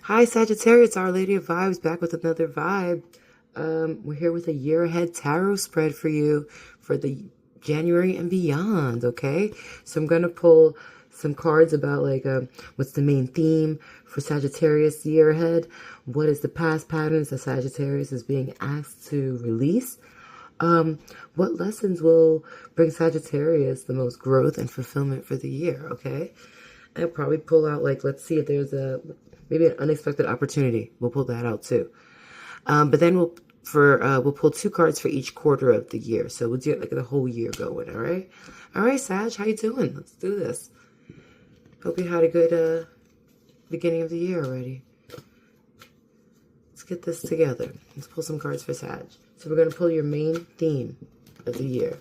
Hi, Sagittarius, Our Lady of Vibes, back with another vibe. We're here with a year ahead tarot spread for you for the January and beyond, okay? So I'm going to pull some cards about what's the main theme for Sagittarius the year ahead? What is the past patterns that Sagittarius is being asked to release? What lessons will bring Sagittarius the most growth and fulfillment for the year, okay? I'll probably pull out, let's see if there's maybe an unexpected opportunity. We'll pull that out too. But then we'll pull 2 cards for each quarter of the year. So we'll do it the whole year going, all right? All right, Sag, how you doing? Let's do this. Hope you had a good beginning of the year already. Let's get this together. Let's pull some cards for Sag. So we're going to pull your main theme of the year.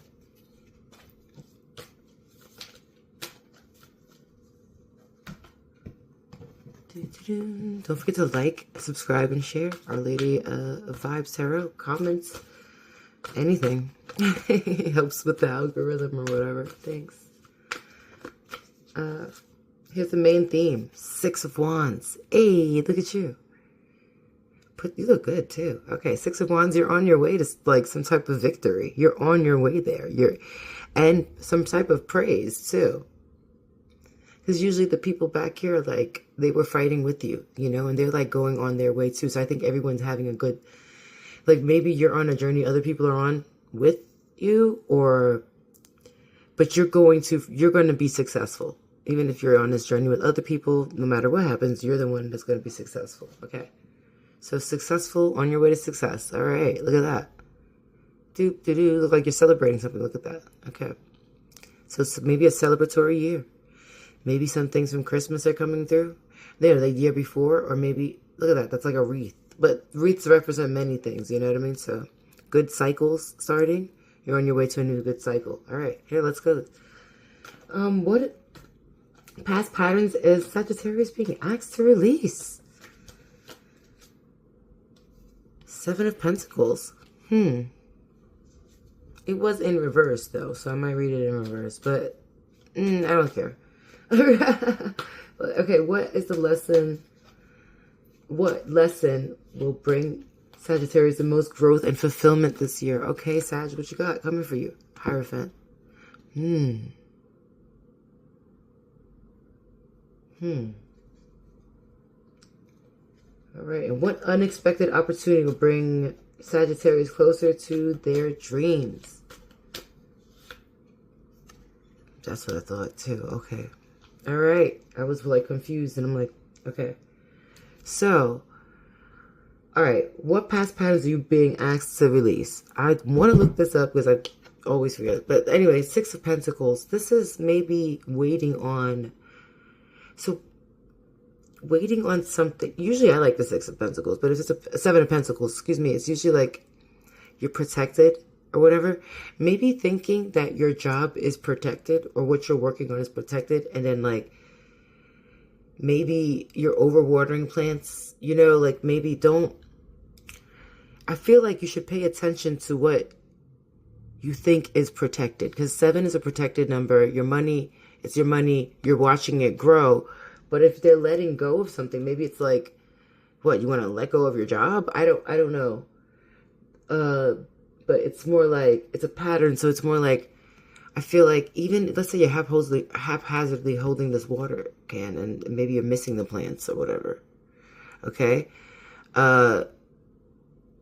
Don't forget to like, subscribe, and share Our Lady of Vibes Tarot. Comments, anything. It helps with the algorithm or whatever. Thanks. Here's the main theme. 6 of Wands. Hey, look at you. You look good too. Okay, 6 of Wands, you're on your way to some type of victory. You're on your way there. And some type of praise too. Because usually the people back here, they were fighting with you, and they're going on their way too. So I think everyone's having a good, maybe you're on a journey other people are on with you, but you're going to be successful. Even if you're on this journey with other people, no matter what happens, you're the one that's going to be successful. Okay. So successful on your way to success. All right. Look at that. Look like you're celebrating something. Look at that. Okay. So it's maybe a celebratory year. Maybe some things from Christmas are coming through. They're the year before, or maybe, look at that, that's like a wreath. But wreaths represent many things, you know what I mean? So, good cycles starting. You're on your way to a new good cycle. All right, here, let's go. What past patterns is Sagittarius being asked to release? 7 of Pentacles. It was in reverse, though, so I might read it in reverse, but I don't care. Okay, what is the lesson? What lesson will bring Sagittarius the most growth and fulfillment this year? Okay, Sag, what you got coming for you? Hierophant. All right, and what unexpected opportunity will bring Sagittarius closer to their dreams? That's what I thought too. Okay. All right. I was confused and I'm like, okay. So, all right. What past patterns are you being asked to release? I want to look this up because I always forget. But anyway, 6 of Pentacles. This is maybe waiting on something. Usually I like the 6 of Pentacles, but if it's a 7 of Pentacles, excuse me, it's usually you're protected or whatever. Maybe thinking that your job is protected or what you're working on is protected, and then maybe you're overwatering plants, maybe don't. I feel like you should pay attention to what you think is protected, because 7 is a protected number. Your money, it's your money, you're watching it grow. But if they're letting go of something, maybe it's what, you want to let go of your job? I don't know. But it's more it's a pattern. So it's more I feel even, let's say you're haphazardly holding this water can and maybe you're missing the plants or whatever. Okay. Maybe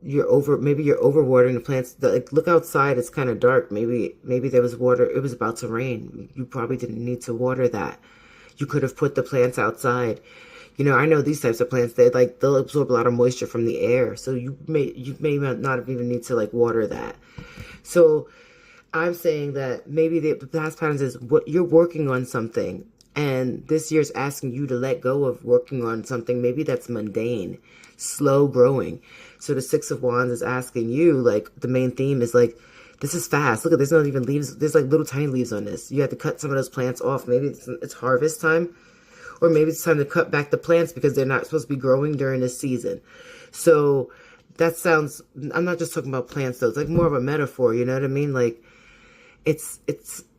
you're overwatering the plants. Look outside. It's kind of dark. Maybe there was water. It was about to rain. You probably didn't need to water that. You could have put the plants outside. I know these types of plants, they'll absorb a lot of moisture from the air. So you may not even need to water that. So I'm saying that maybe the past patterns is what you're working on something, and this year's asking you to let go of working on something. Maybe that's mundane, slow growing. So the 6 of Wands is asking you, the main theme is this is fast. Look at, there's not even leaves. There's little tiny leaves on this. You have to cut some of those plants off. Maybe it's harvest time. Or maybe it's time to cut back the plants because they're not supposed to be growing during this season. So that sounds, I'm not just talking about plants though. It's more of a metaphor, you know what I mean?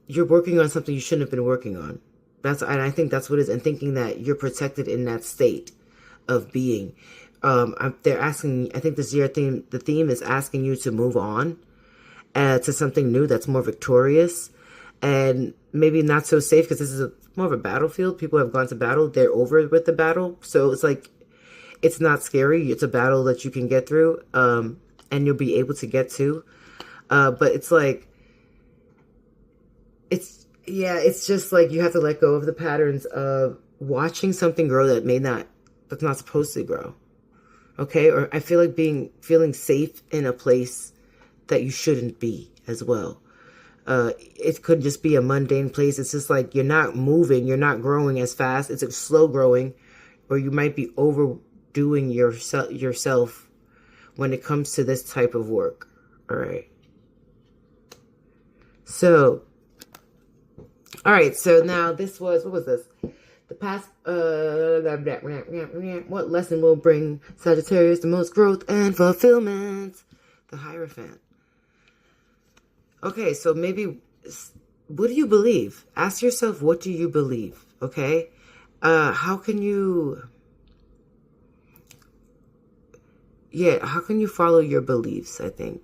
You're working on something you shouldn't have been working on. And I think that's what it is. And thinking that you're protected in that state. of being. They're asking, I think this year the theme is asking you to move on to something new that's more victorious and maybe not so safe, because this is more of a battlefield. People have gone to battle. They're over with the battle. So it's like, it's not scary. It's a battle that you can get through, and you'll be able to get to. But it's like, it's just like you have to let go of the patterns of watching something grow that's not supposed to grow. Okay? Or I feel like feeling safe in a place that you shouldn't be as well. It could just be a mundane place. It's just like you're not moving, you're not growing as fast. It's a slow growing, or you might be overdoing yourself when it comes to this type of work. All right. So, all right. So now what was this? The past, what lesson will bring Sagittarius the most growth and fulfillment? The Hierophant. Okay, so maybe, what do you believe? Ask yourself, what do you believe? Okay? How can you follow your beliefs, I think?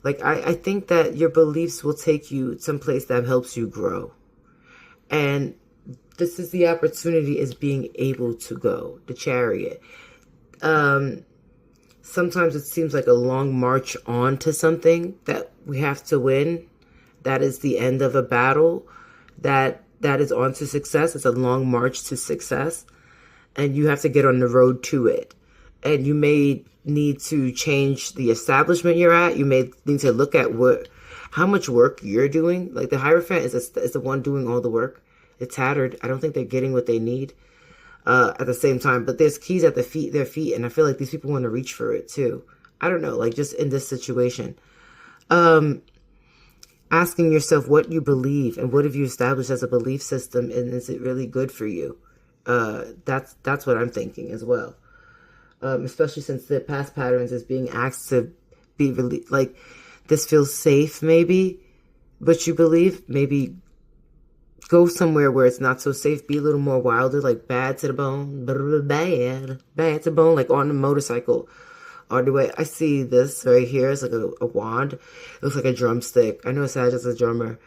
Like, I think that your beliefs will take you someplace that helps you grow. And this is the opportunity, is being able to go. The Chariot. Sometimes it seems like a long march on to something that we have to win. That is the end of a battle. That is on to success. It's a long march to success. And you have to get on the road to it. And you may need to change the establishment you're at. You may need to look at how much work you're doing. Like the Hierophant is the one doing all the work. It's tattered. I don't think they're getting what they need. At the same time, but there's keys at their feet, and I feel like these people want to reach for it too. I don't know, like just in this situation, asking yourself what you believe and what have you established as a belief system, and is it really good for you? That's what I'm thinking as well. Especially since the past patterns is being asked to be really like, this feels safe, maybe, but you believe, maybe go somewhere where it's not so safe. Be a little more wilder, like bad to the bone, bad to the bone, like on the motorcycle. On the way, I see this right here. It's like a wand. It looks like a drumstick. I know Sag is a drummer.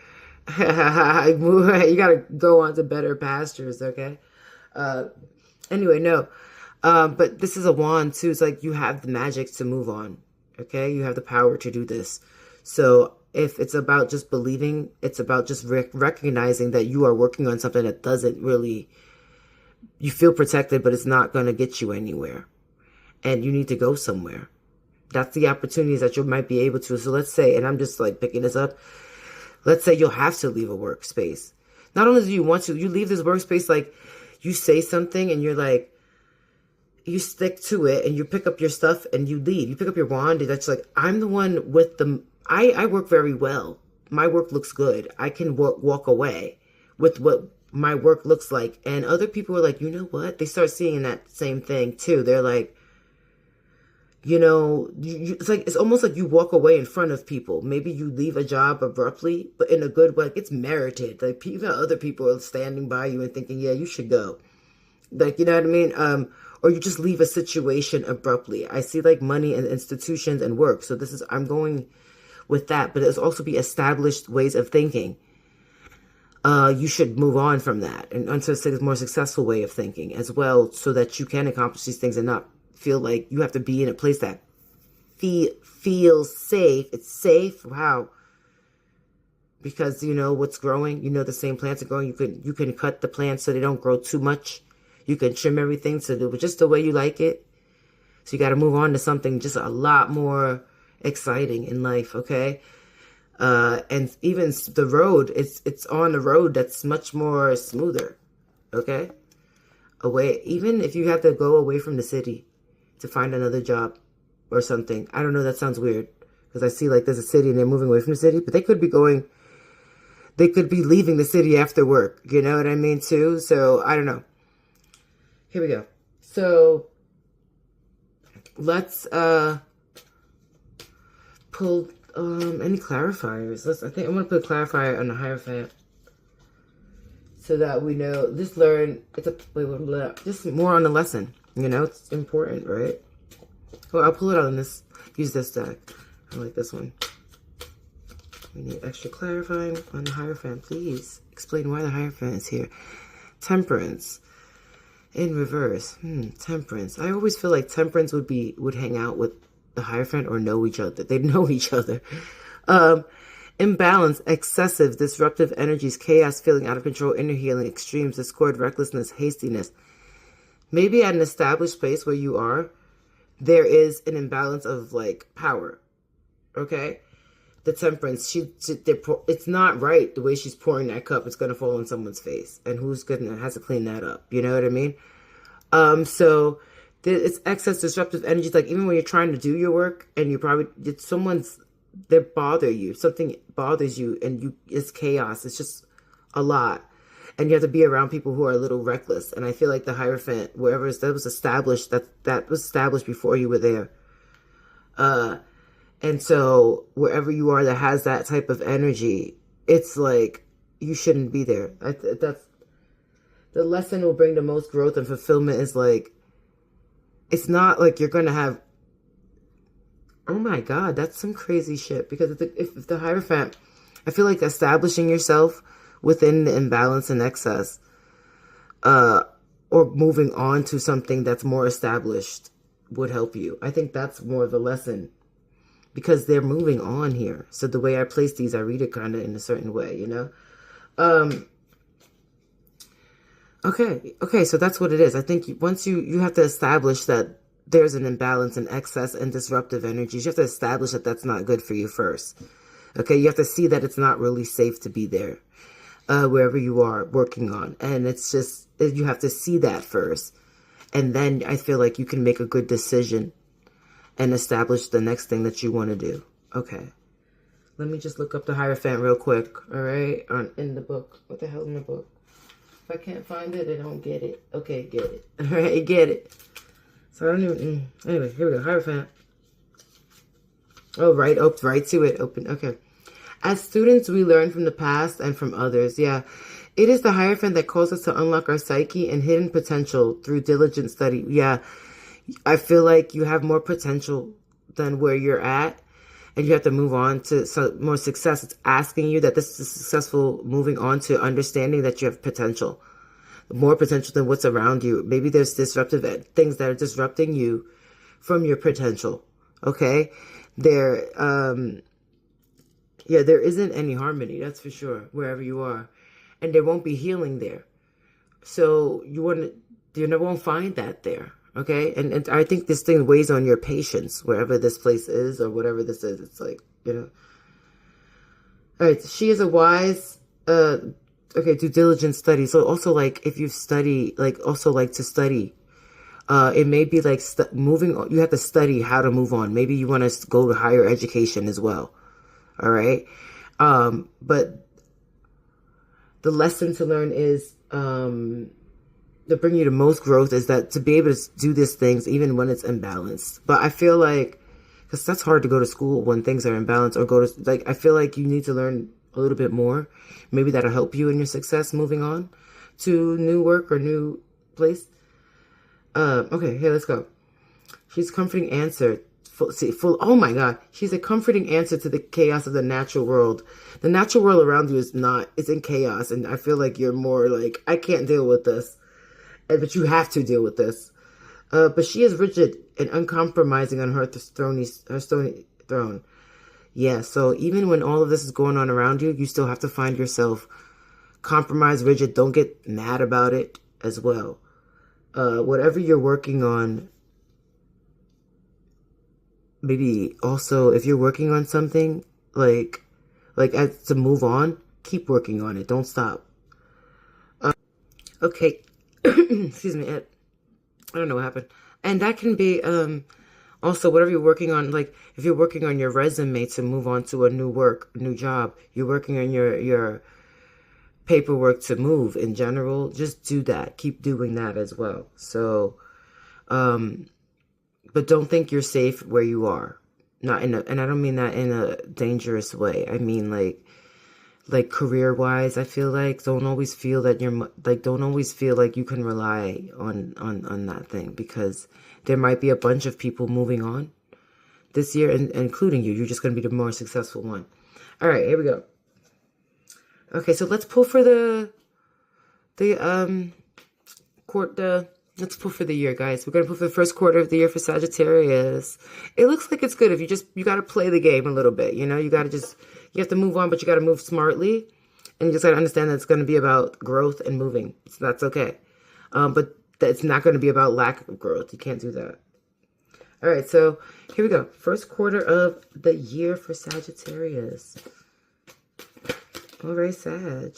You gotta go on to better pastures, okay? Anyway, no. But this is a wand too. It's like you have the magic to move on, okay? You have the power to do this. So if it's about just believing, it's about just recognizing that you are working on something that doesn't really, you feel protected, but it's not going to get you anywhere. And you need to go somewhere. That's the opportunities that you might be able to. So let's say, and I'm just like picking this up, let's say you'll have to leave a workspace. Not only do you want to, you leave this workspace, like you say something and you're like, you stick to it and you pick up your stuff and you leave. You pick up your wand and that's like, I'm the one with the, I work very well. My work looks good. I can walk away with what my work looks like. And other people are like, you know what? They start seeing that same thing too. They're like, you know, it's like, it's almost like you walk away in front of people. Maybe you leave a job abruptly, but in a good way. Like, it's merited. Like, even other people are standing by you and thinking, yeah, you should go. Like, you know what I mean? Or you just leave a situation abruptly. I see like money and institutions and work. So I'm going with that, but there's also be established ways of thinking. You should move on from that and onto a more successful way of thinking as well, so that you can accomplish these things and not feel like you have to be in a place that feels safe. It's safe. Wow. Because you know what's growing. You know the same plants are growing. You can cut the plants so they don't grow too much. You can trim everything so do just the way you like it. So you got to move on to something just a lot more exciting in life, okay? And even the road, it's on a road that's much more smoother, okay? Even if you have to go away from the city to find another job or something. I don't know, that sounds weird because I see like there's a city and they're moving away from the city, but they could be leaving the city after work, you know what I mean too? So I don't know. Here we go. So let's pull any clarifiers. I think I'm gonna put a clarifier on the Hierophant so that we know. Just learn. Just more on the lesson. You know, it's important, right? Well, I'll pull it out in this, use this deck. I like this one. We need extra clarifying on the Hierophant. Please explain why the Hierophant is here. Temperance in reverse. Temperance. I always feel like Temperance would hang out with the Hierophant or know each other. They'd know each other. Imbalance, excessive, disruptive energies, chaos, feeling out of control, inner healing, extremes, discord, recklessness, hastiness. Maybe at an established place where you are, there is an imbalance of like power. Okay? The Temperance, it's not right the way she's pouring that cup. It's gonna fall on someone's face, and who's gonna has to clean that up? You know what I mean? So it's excess disruptive energies. Like even when you're trying to do your work, and they bother you. Something bothers you, and it's chaos. It's just a lot, and you have to be around people who are a little reckless. And I feel like the Hierophant, wherever that was established, that was established before you were there. And so wherever you are that has that type of energy, it's like you shouldn't be there. That's the lesson will bring the most growth and fulfillment. Is like, it's not like you're going to have, oh my God, that's some crazy shit. Because if the Hierophant, I feel like establishing yourself within the imbalance and excess, or moving on to something that's more established would help you. I think that's more of a lesson. Because they're moving on here. So the way I place these, I read it kind of in a certain way, you know? Okay, so that's what it is. I think once you have to establish that there's an imbalance in excess and disruptive energies, you have to establish that that's not good for you first. Okay, you have to see that it's not really safe to be there, wherever you are working on. And it's just, you have to see that first. And then I feel like you can make a good decision and establish the next thing that you want to do. Okay. Let me just look up the Hierophant real quick. All right. In the book. What the hell in the book? If I can't find it, I don't get it. Okay, get it. All right, get it. So I don't even... Anyway, here we go. Hierophant. Oh, right. Oh, right to it. Open. Okay. As students, we learn from the past and from others. Yeah. It is the Hierophant that calls us to unlock our psyche and hidden potential through diligent study. Yeah. I feel like you have more potential than where you're at, and you have to move on to more success. It's asking you that this is successful, moving on to understanding that you have potential, more potential than what's around you. Maybe there's disruptive things that are disrupting you from your potential. Okay. There isn't any harmony. That's for sure. Wherever you are, and there won't be healing there. So you won't find that there. Okay, and I think this thing weighs on your patience, wherever this place is or whatever this is. It's like, you know. All right, she is a wise, due diligent study. So also like if you study, like also like to study, it may be like moving on. You have to study how to move on. Maybe you want to go to higher education as well. All right, but the lesson to learn is, to bring you the most growth is that to be able to do these things even when it's imbalanced. But I feel like, because that's hard to go to school when things are imbalanced, or go to, like, I feel like you need to learn a little bit more. Maybe that'll help you in your success moving on to new work or new place. Okay, here, let's go. She's a comforting answer. Oh my God. She's a comforting answer to the chaos of the natural world. The natural world around you it's in chaos. And I feel like you're more like, I can't deal with this. But you have to deal with this. But she is rigid and uncompromising on her stony throne. Yeah, so even when all of this is going on around you, you still have to find yourself compromised, rigid. Don't get mad about it as well. Whatever you're working on, maybe also if you're working on something, like to move on, keep working on it. Don't stop. Okay. Excuse me. I don't know what happened. And that can be also whatever you're working on. Like if you're working on your resume to move on to a new job, you're working on your paperwork to move in general. Just do that. Keep doing that as well. So, but don't think you're safe where you are. And I don't mean that in a dangerous way. I mean like like career-wise, I feel like don't always feel that you're like don't always feel like you can rely on that thing, because there might be a bunch of people moving on this year, and including you. You're just going to be the more successful one. All right, here we go. Okay, so let's pull for let's pull for the year, guys. We're going to pull for the first quarter of the year for Sagittarius. It looks like it's good if you got to play the game a little bit, you know? You have to move on, but you got to move smartly. And you just got to understand that it's going to be about growth and moving. So that's okay. But it's not going to be about lack of growth. You can't do that. All right, so here we go. First quarter of the year for Sagittarius. All right, Sag.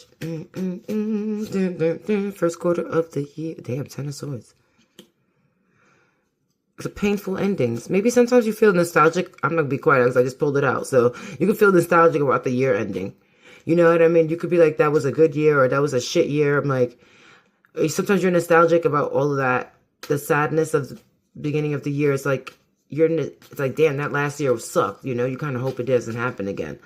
First quarter of the year. Damn, 10 of Swords. The painful endings. Maybe sometimes you feel nostalgic. I'm not going to be quiet because I just pulled it out. So you can feel nostalgic about the year ending. You know what I mean? You could be like, that was a good year or that was a shit year. I'm like, sometimes you're nostalgic about all of that. The sadness of the beginning of the year. It's like, it's like, damn, that last year sucked. You know, you kind of hope it doesn't happen again.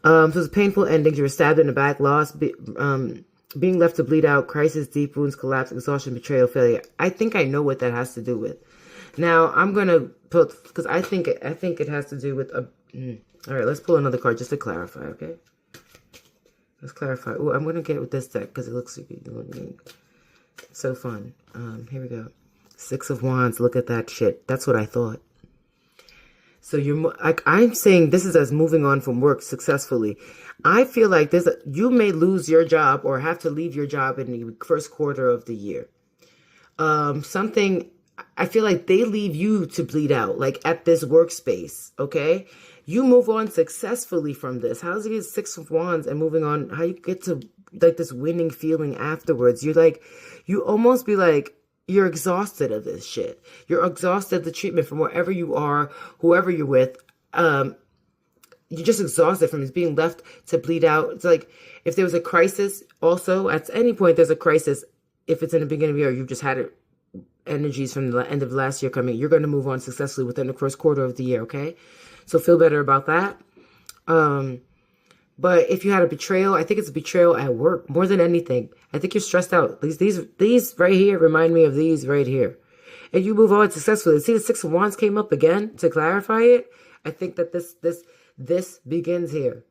So it's painful endings. You were stabbed in the back, lost, being left to bleed out, crisis, deep wounds, collapse, exhaustion, betrayal, failure. I think I know what that has to do with. Now I'm gonna put, because I think it has to do with a. All right, let's pull another card just to clarify. Okay, let's clarify. Oh, I'm gonna get with this deck because it looks so fun. Here we go. 6 of Wands. Look at that shit. That's what I thought. So I'm saying this is as moving on from work successfully. I feel like you may lose your job or have to leave your job in the first quarter of the year. I feel like they leave you to bleed out, like at this workspace. Okay, you move on successfully from this. How does it get 6 of Wands and moving on? How you get to like this winning feeling afterwards? You almost be like, you're exhausted of this shit. You're exhausted of the treatment from wherever you are, whoever you're with. You're just exhausted from being left to bleed out. It's like if there was a crisis, also at any point there's a crisis. If it's in the beginning of the year, you've just had energies from the end of last year coming. You're going to move on successfully within the first quarter of the year. Okay, so feel better about that. But if you had a betrayal, I think it's a betrayal at work more than anything. I think you're stressed out. These right here remind me of these right here. And you move on successfully. See, the 6 of Wands came up again to clarify it. I think that this begins here.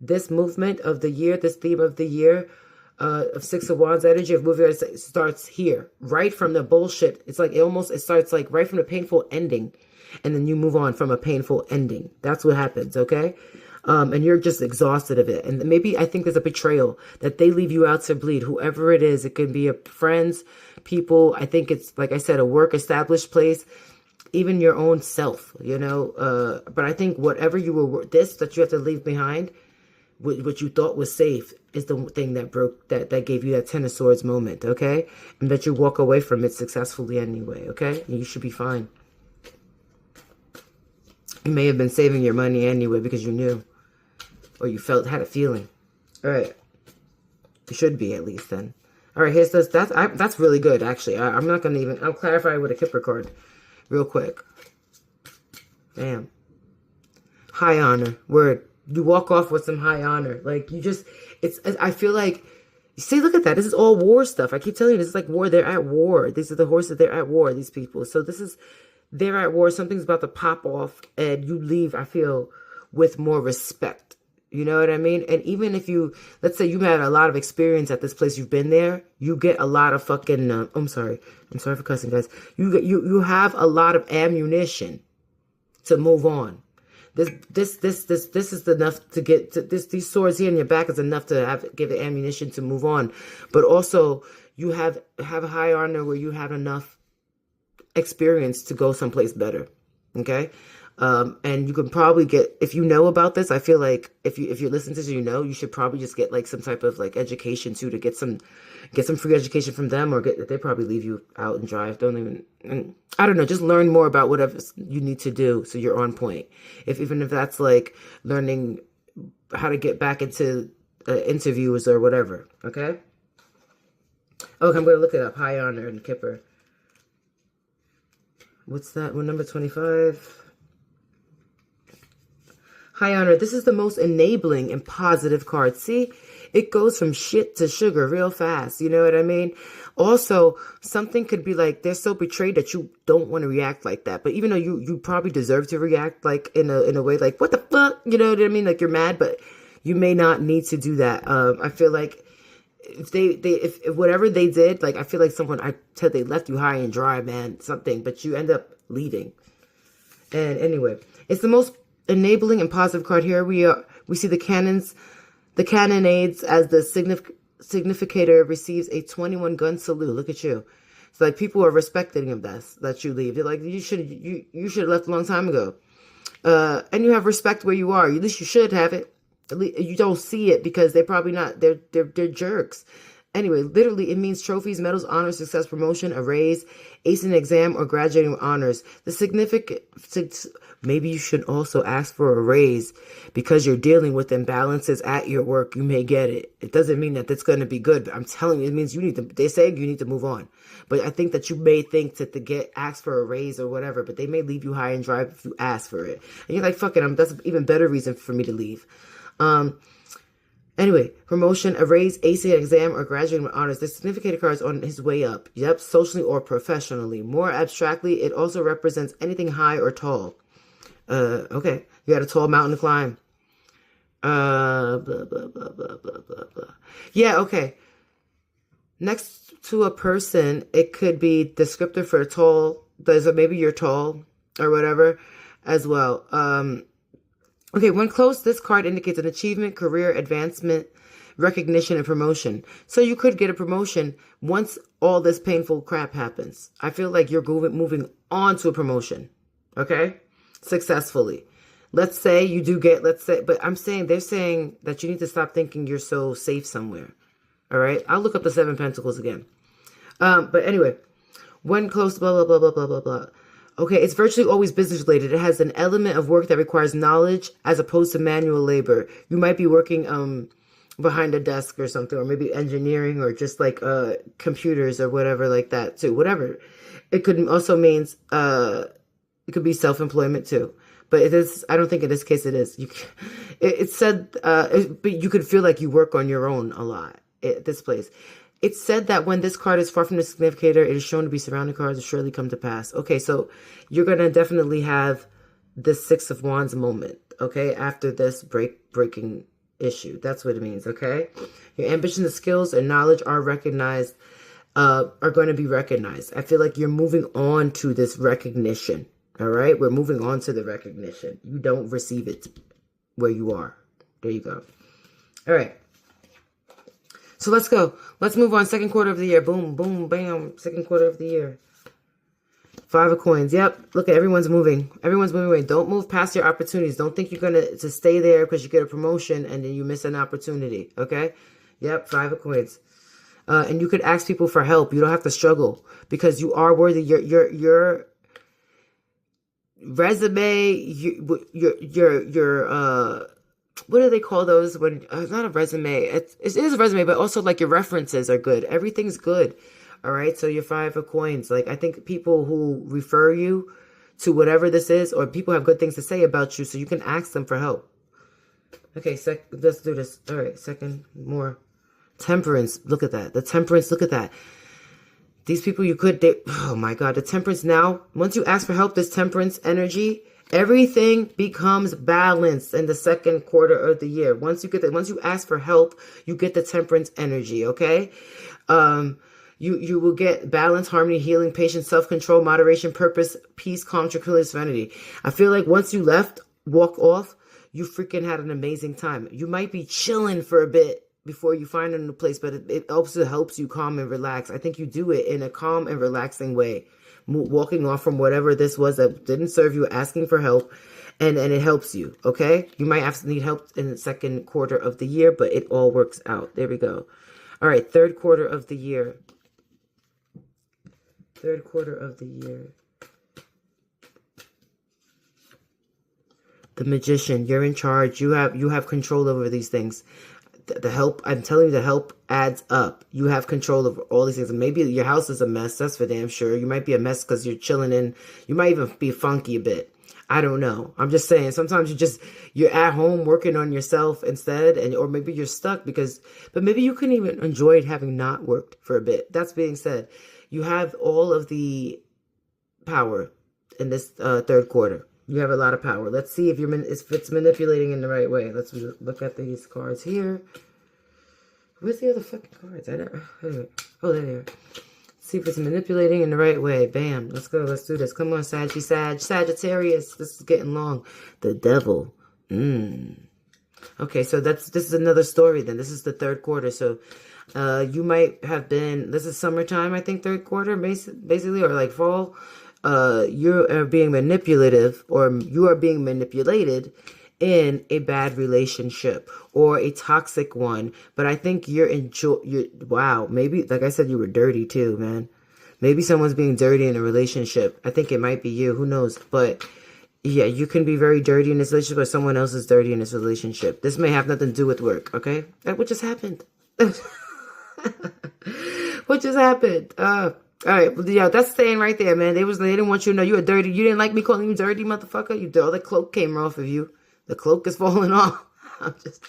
This movement of the year, this theme of the year, of 6 of Wands energy of moving starts here, right from the bullshit. It's like it starts like right from the painful ending, and then you move on from a painful ending. That's what happens. Okay. And you're just exhausted of it. And maybe I think there's a betrayal that they leave you out to bleed. Whoever it is, it could be friends, people. I think it's, like I said, a work established place, even your own self, you know. But I think whatever that you have to leave behind, what you thought was safe, is the thing that broke, that gave you that 10 of Swords moment, okay? And that you walk away from it successfully anyway, okay? And you should be fine. You may have been saving your money anyway because you knew. Or you had a feeling. All right. You should be, at least, then. All right, here's this. That's really good, actually. I'm not going to even... I'll clarify with a Kipper card real quick. Bam. High honor. Word. You walk off with some high honor. Like, you just... I feel like... See, look at that. This is all war stuff. I keep telling you, this is like war. They're at war. These are the horses. They're at war, these people. So this is... They're at war. Something's about to pop off. And you leave, I feel, with more respect. You know what I mean? And even if let's say you had a lot of experience at this place, you've been there, you get a lot of fucking, I'm sorry for cussing, guys. You have a lot of ammunition to move on. This is enough to get to these swords here in your back is enough to give it ammunition to move on. But also you have a high honor where you have enough experience to go someplace better. Okay. And you can probably get, if you know about this, I feel like if you listen to this, you should probably just get like some type of like education too, to get some free education from them, or they probably leave you out and drive. I don't know, just learn more about whatever you need to do so you're on point. Even if that's like learning how to get back into interviews or whatever. Okay. Okay, I'm going to look it up. High honor and Kipper. What's that? What number 25? High honor. This is the most enabling and positive card. See, it goes from shit to sugar real fast. You know what I mean? Also, something could be like they're so betrayed that you don't want to react like that. But even though you probably deserve to react like in a way like what the fuck, you know what I mean? Like you're mad, but you may not need to do that. I feel like if whatever they did, like I feel like I said they left you high and dry, man, something, but you end up leaving. And anyway, it's the most enabling and positive card here. We see the cannonades as the significator receives a 21 gun salute. Look at you. It's like people are respecting of that you leave. They're like, you should have left a long time ago. And you have respect where you are. At least you should have it. At least you don't see it because they're probably not. They're jerks. Anyway, literally, it means trophies, medals, honors, success, promotion, a raise, ace in an exam, or graduating with honors. The significant, maybe you should also ask for a raise because you're dealing with imbalances at your work. You may get it. It doesn't mean that it's going to be good, but I'm telling you, it means they say you need to move on. But I think that you may think to ask for a raise or whatever, but they may leave you high and dry if you ask for it. And you're like, fuck it, that's an even better reason for me to leave. Anyway, promotion, a raise, AC exam, or graduating with honors. The significator card is on his way up. Yep, socially or professionally. More abstractly, it also represents anything high or tall. Okay, you got a tall mountain to climb. Blah, blah, blah, blah, blah, blah, blah. Yeah, okay. Next to a person, it could be descriptive for tall. Maybe you're tall or whatever as well. Okay, when close, this card indicates an achievement, career advancement, recognition, and promotion. So you could get a promotion once all this painful crap happens. I feel like you're moving on to a promotion, okay? Successfully. Let's say you do get, but they're saying that you need to stop thinking you're so safe somewhere, all right? I'll look up the Seven Pentacles again. But anyway, when close, blah, blah, blah, blah, blah, blah, blah. Okay, it's virtually always business related. It has an element of work that requires knowledge as opposed to manual labor. You might be working behind a desk or something, or maybe engineering or just like computers or whatever like that too. Whatever. It could also means it could be self-employment too. But it is. I don't think in this case it is. It said, but you could feel like you work on your own a lot at this place. It said that when this card is far from the significator, it is shown to be surrounding cards will surely come to pass. Okay, so you're going to definitely have the Six of Wands moment, okay, after this breaking issue. That's what it means, okay? Your ambition, the skills, and knowledge are recognized, are going to be recognized. I feel like you're moving on to this recognition, all right? We're moving on to the recognition. You don't receive it where you are. There you go. All right. So let's go. Let's move on. Second quarter of the year. Boom, boom, bam. Second quarter of the year. Five of Coins. Yep. Look at everyone's moving. Everyone's moving away. Don't move past your opportunities. Don't think you're going to stay there because you get a promotion and then you miss an opportunity. Okay? Yep. Five of Coins. And you could ask people for help. You don't have to struggle because you are worthy. Your resume, your what do they call those when it's not a resume? It is a resume, but also like your references are good. Everything's good. All right. So your Five of Coins, like I think people who refer you to whatever this is, or people have good things to say about you, so you can ask them for help. Okay. Let's do this. All right. Second, more Temperance. Look at that. The Temperance. Look at that. These people oh my God, the Temperance now, once you ask for help, this Temperance energy, everything becomes balanced in the second quarter of the year. Once you ask for help, you get the Temperance energy, okay? You will get balance, harmony, healing, patience, self-control, moderation, purpose, peace, calm, tranquility, serenity. I feel like once you walk off, you freaking had an amazing time. You might be chilling for a bit before you find a new place, but it also helps you calm and relax. I think you do it in a calm and relaxing way. Walking off from whatever this was that didn't serve you, asking for help, and it helps you, okay? You might have to need help in the second quarter of the year, but it all works out. There we go. All right, third quarter of the year. Third quarter of the year. The Magician, you're in charge. You have control over these things. The help, I'm telling you, the help adds up. You have control over all these things. Maybe your house is a mess. That's for damn sure. You might be a mess because you're chilling in. You might even be funky a bit. I don't know. I'm just saying sometimes you're at home working on yourself instead, or maybe you're stuck but maybe you couldn't even enjoy having not worked for a bit. That's being said, you have all of the power in this third quarter. You have a lot of power. Let's see if it's manipulating in the right way. Let's look at these cards here. Where's the other fucking cards? Oh, there they are. See if it's manipulating in the right way. Bam. Let's go. Let's do this. Come on, Sagittarius. This is getting long. The devil. Okay, so this is another story then. This is the third quarter. So you might have been, this is summertime, I think, third quarter, basically, or like fall. You are being manipulative, or you are being manipulated in a bad relationship or a toxic one. But I think wow, maybe, like I said, you were dirty too, man. Maybe someone's being dirty in a relationship. I think it might be you, who knows? But yeah, you can be very dirty in this relationship, or someone else is dirty in this relationship. This may have nothing to do with work, okay? What just happened? What just happened? All right, yeah, that's staying right there, man. They didn't want you to know you were dirty. You didn't like me calling you dirty, motherfucker. All the cloak came off of you. The cloak is falling off. I'm just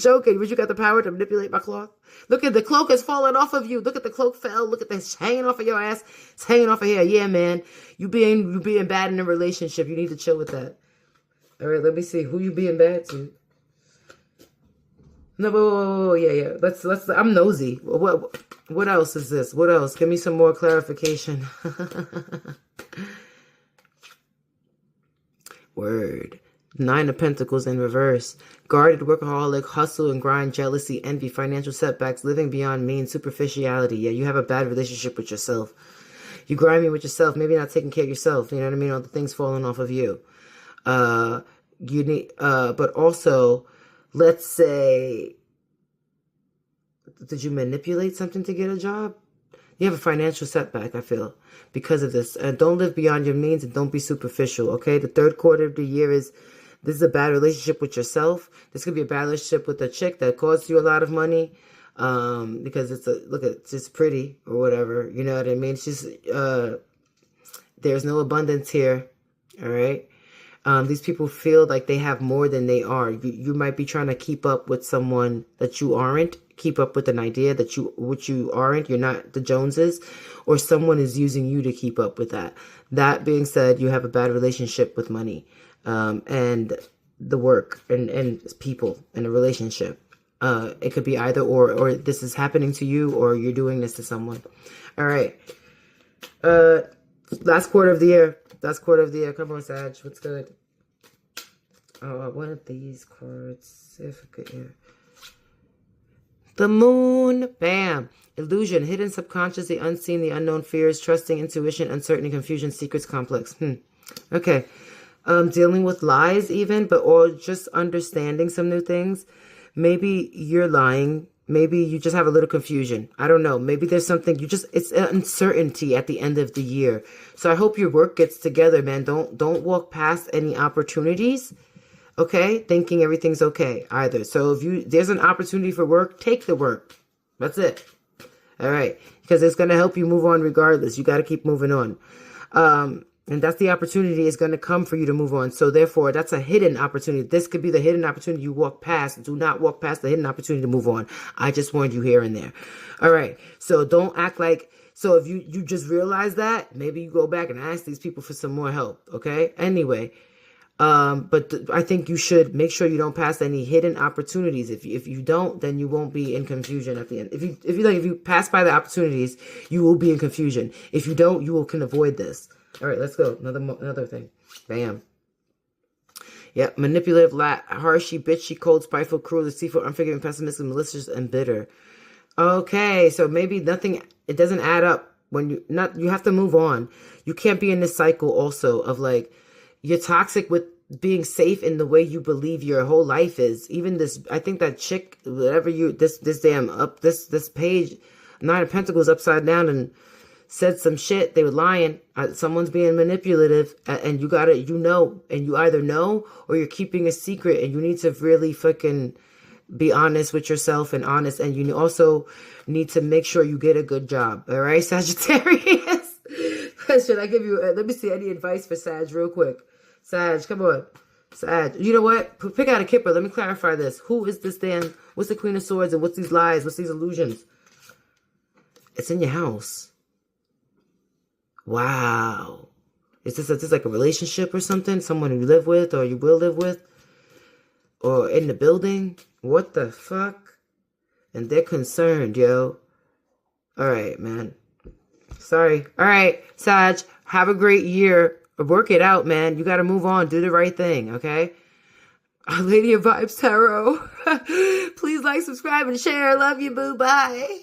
joking. But you got the power to manipulate my cloth. Look at the cloak is falling off of you. Look at the cloak fell. Look at this hanging off of your ass. It's hanging off of here. Yeah, man. You being bad in a relationship. You need to chill with that. All right, let me see who you being bad to. No, whoa, yeah. Let's. I'm nosy. What else is this? What else? Give me some more clarification. Word. 9 of Pentacles in reverse. Guarded, workaholic, hustle and grind, jealousy, envy, financial setbacks, living beyond means, superficiality. Yeah, you have a bad relationship with yourself. You grinding with yourself, maybe not taking care of yourself. You know what I mean? All the things falling off of you. You need, but also, let's say, did you manipulate something to get a job? You have a financial setback, I feel, because of this. Don't live beyond your means and don't be superficial, okay? The third quarter of the year this is a bad relationship with yourself. This could be a bad relationship with a chick that costs you a lot of money because it's just pretty or whatever. You know what I mean? It's just, there's no abundance here, all right? These people feel like they have more than they are. You might be trying to keep up with someone that you aren't. Keep up with an idea which you aren't. You're not the Joneses, or someone is using you to keep up with that. That being said, you have a bad relationship with money, and the work and people in a relationship. It could be either or this is happening to you, or you're doing this to someone. All right. Last quarter of the year. Come on, Sag. What's good? Oh, one of these cards. If I could, yeah. The moon. Bam. Illusion. Hidden, subconscious, the unseen, the unknown, fears, trusting, intuition, uncertainty, confusion, secrets, complex. Okay. Dealing with lies even, or just understanding some new things. Maybe you're lying. Maybe you just have a little confusion. I don't know. Maybe there's something it's an uncertainty at the end of the year. So I hope your work gets together, man. Don't walk past any opportunities. Okay? Thinking everything's okay either. So if there's an opportunity for work, take the work. That's it. All right. Because it's going to help you move on regardless. You got to keep moving on. And that's the opportunity is going to come for you to move on. So therefore, that's a hidden opportunity. This could be the hidden opportunity you walk past. Do not walk past the hidden opportunity to move on. I just warned you here and there. All right. So don't act like, so if you just realize that, maybe you go back and ask these people for some more help. Okay. Anyway, but I think you should make sure you don't pass any hidden opportunities. If you don't, then you won't be in confusion at the end. If you pass by the opportunities, you will be in confusion. If you don't, can avoid this. All right, let's go. Another thing. Bam. Yep. Manipulative, harshy, bitchy, cold, spiteful, cruel, deceitful, unforgiving, pessimistic, malicious, and bitter. Okay, so maybe it doesn't add up when you have to move on. You can't be in this cycle also of like, you're toxic with being safe in the way you believe your whole life is. Even this, I think that chick, whatever this page, 9 of Pentacles upside down and said some shit. They were lying. Someone's being manipulative, and you either know or you're keeping a secret, and you need to really fucking be honest with yourself and honest. And you also need to make sure you get a good job. All right, Sagittarius. Should I give you, let me see, any advice for Sag real quick. Sag, come on. Sag, you know what? Pick out a Kipper. Let me clarify this. Who is this then? What's the Queen of Swords and what's these lies? What's these illusions? It's in your house. Wow. Is this like a relationship or something? Someone you live with or you will live with? Or in the building? What the fuck? And they're concerned, yo. All right, man. Sorry. All right, Sag, have a great year. Work it out, man. You got to move on. Do the right thing, okay? Our Lady of Vibes Tarot. Please like, subscribe, and share. Love you, boo. Bye.